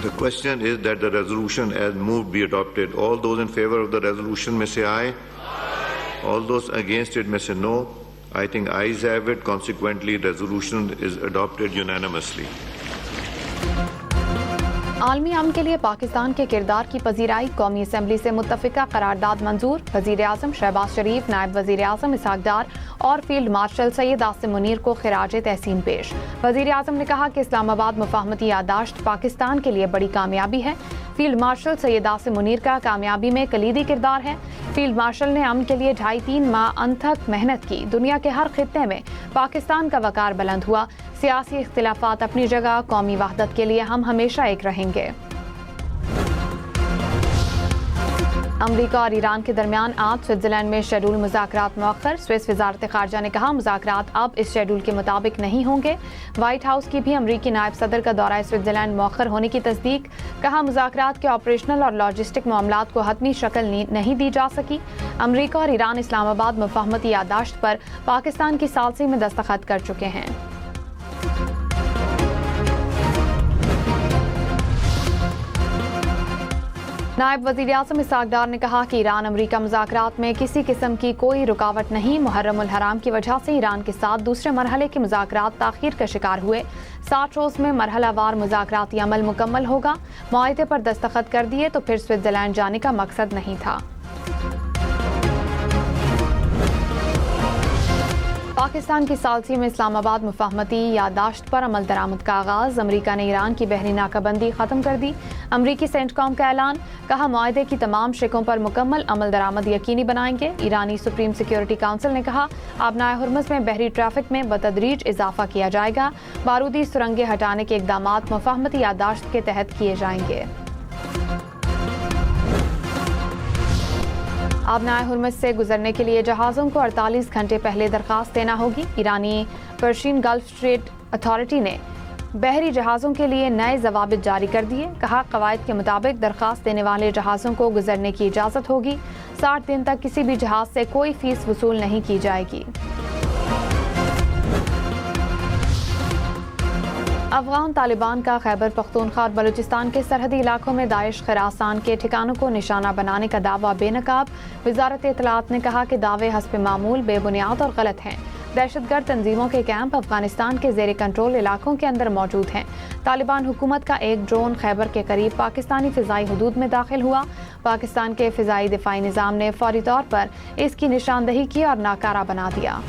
The question is that the resolution as moved be adopted. All those in favor of the resolution may say aye. All those against it may say no. I think ayes have it. Consequently, resolution is adopted unanimously. عالمی امن کے لیے پاکستان کے کردار کی پذیرائی، قومی assembly سے متفقہ قرارداد منظور، وزیر اعظم شہباز شریف، نائب وزیر اعظم اسحاق ڈار اور فیلڈ مارشل سید عاصم منیر کو خراج تحسین پیش۔ وزیر اعظم نے کہا کہ اسلام آباد مفاہمتی یادداشت پاکستان کے لیے بڑی کامیابی ہے۔ فیلڈ مارشل سید عاصم منیر کا کامیابی میں کلیدی کردار ہے۔ فیلڈ مارشل نے امن کے لیے 2.5-3 ماہ انتھک محنت کی۔ دنیا کے ہر خطے میں پاکستان کا وقار بلند ہوا۔ سیاسی اختلافات اپنی جگہ، قومی وحدت کے لیے ہم ہمیشہ ایک رہیں گے۔ امریکہ اور ایران کے درمیان آج سوئٹزرلینڈ میں شیڈول مذاکرات مؤخر۔ سوئس وزارت خارجہ نے کہا مذاکرات اب اس شیڈول کے مطابق نہیں ہوں گے۔ وائٹ ہاؤس کی بھی امریکی نائب صدر کا دورہ سوئٹزرلینڈ مؤخر ہونے کی تصدیق۔ کہا مذاکرات کے آپریشنل اور لاجسٹک معاملات کو حتمی شکل نہیں دی جا سکی۔ امریکہ اور ایران اسلام آباد مفاہمتی یادداشت پر پاکستان کی ثالثی میں دستخط کر چکے ہیں۔ نائب وزیر اعظم اسحاق ڈار نے کہا کہ ایران امریکہ مذاکرات میں کسی قسم کی کوئی رکاوٹ نہیں۔ محرم الحرام کی وجہ سے ایران کے ساتھ دوسرے مرحلے کے مذاکرات تاخیر کا شکار ہوئے۔ 60 روز میں مرحلہ وار مذاکراتی عمل مکمل ہوگا۔ معاہدے پر دستخط کر دیے تو پھر سوئٹزرلینڈ جانے کا مقصد نہیں تھا۔ پاکستان کی ثالثی میں اسلام آباد مفاہمتی یادداشت پر عمل درآمد کا آغاز۔ امریکہ نے ایران کی بحری ناکہ بندی ختم کر دی۔ امریکی سینٹ کام کا اعلان۔ کہا معاہدے کی تمام شقوں پر مکمل عمل درآمد یقینی بنائیں گے۔ ایرانی سپریم سیکیورٹی کونسل نے کہا آبنائے ہرمز میں بحری ٹریفک میں بتدریج اضافہ کیا جائے گا۔ بارودی سرنگیں ہٹانے کے اقدامات مفاہمتی یادداشت کے تحت کیے جائیں گے۔ آبنائے ہرمز سے گزرنے کے لیے جہازوں کو 48 گھنٹے پہلے درخواست دینا ہوگی۔ ایرانی پرشین گلف اسٹریٹ اتھارٹی نے بحری جہازوں کے لیے نئے ضوابط جاری کر دیے۔ کہا قواعد کے مطابق درخواست دینے والے جہازوں کو گزرنے کی اجازت ہوگی۔ 60 دن تک کسی بھی جہاز سے کوئی فیس وصول نہیں کی جائے گی۔ افغان طالبان کا خیبر پختونخوا اور بلوچستان کے سرحدی علاقوں میں داعش خراسان کے ٹھکانوں کو نشانہ بنانے کا دعویٰ بے نقاب۔ وزارت اطلاعات نے کہا کہ دعوے حسب معمول بے بنیاد اور غلط ہیں۔ دہشت گرد تنظیموں کے کیمپ افغانستان کے زیر کنٹرول علاقوں کے اندر موجود ہیں۔ طالبان حکومت کا ایک ڈرون خیبر کے قریب پاکستانی فضائی حدود میں داخل ہوا۔ پاکستان کے فضائی دفاعی نظام نے فوری طور پر اس کی نشاندہی کی اور ناکارہ بنا دیا۔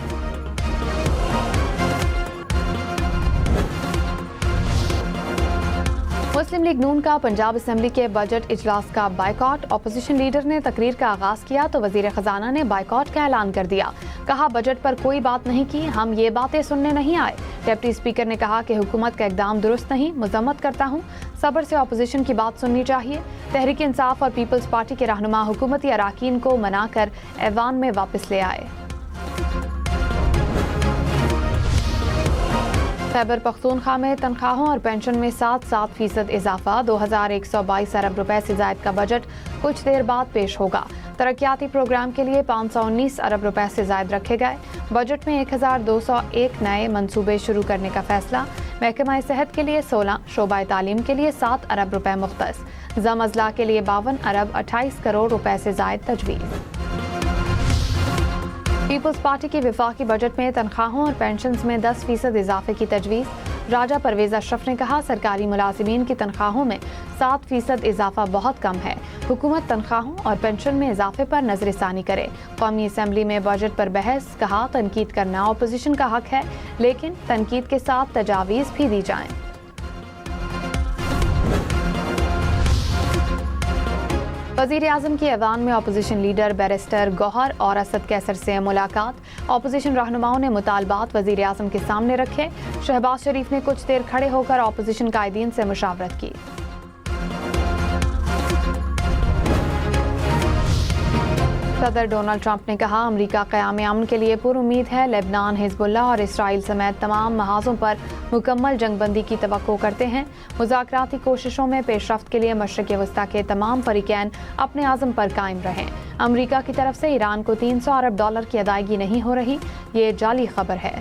مسلم لیگ نون کا پنجاب اسمبلی کے بجٹ اجلاس کا بائیکاٹ۔ اپوزیشن لیڈر نے تقریر کا آغاز کیا تو وزیر خزانہ نے بائیکاٹ کا اعلان کر دیا۔ کہا بجٹ پر کوئی بات نہیں کی، ہم یہ باتیں سننے نہیں آئے۔ ڈپٹی اسپیکر نے کہا کہ حکومت کا اقدام درست نہیں، مذمت کرتا ہوں۔ صبر سے اپوزیشن کی بات سننی چاہیے۔ تحریک انصاف اور پیپلز پارٹی کے رہنما حکومتی اراکین کو منا کر ایوان میں واپس لے آئے۔ خیبر پختونخوا میں تنخواہوں اور پینشن میں 7% اضافہ۔ 2122 ارب روپے سے زائد کا بجٹ کچھ دیر بعد پیش ہوگا۔ ترقیاتی پروگرام کے لیے 519 ارب روپے سے زائد رکھے گئے۔ بجٹ میں 1201 نئے منصوبے شروع کرنے کا فیصلہ۔ محکمہ صحت کے لیے 16، شعبہ تعلیم کے لیے 7 ارب روپے مختص۔ زم اضلاع کے لیے 52 ارب 28 کروڑ روپے سے زائد تجویز۔ پیپلز پارٹی کی وفاقی بجٹ میں تنخواہوں اور پینشنز میں 10% اضافے کی تجویز۔ راجہ پرویز اشرف نے کہا سرکاری ملازمین کی تنخواہوں میں 7% اضافہ بہت کم ہے۔ حکومت تنخواہوں اور پینشن میں اضافے پر نظر ثانی کرے۔ قومی اسمبلی میں بجٹ پر بحث۔ کہا تنقید کرنا اپوزیشن کا حق ہے، لیکن تنقید کے ساتھ تجاویز بھی دی جائیں۔ وزیر اعظم کی ایوان میں اپوزیشن لیڈر بیرسٹر گوہر اور اسد کیسر سے ملاقات۔ اپوزیشن رہنماؤں نے مطالبات وزیر اعظم کے سامنے رکھے۔ شہباز شریف نے کچھ دیر کھڑے ہو کر اپوزیشن قائدین سے مشاورت کی۔ صدر ڈونلڈ ٹرمپ نے کہا امریکہ قیام امن کے لیے پر امید ہے۔ لبنان، حزب اللہ اور اسرائیل سمیت تمام محاذوں پر مکمل جنگ بندی کی توقع کرتے ہیں۔ مذاکراتی کوششوں میں پیش رفت کے لیے مشرق وسطیٰ کے تمام فریقین اپنے عزم پر قائم رہیں۔ امریکہ کی طرف سے ایران کو 300 ارب ڈالر کی ادائیگی نہیں ہو رہی، یہ جعلی خبر ہے۔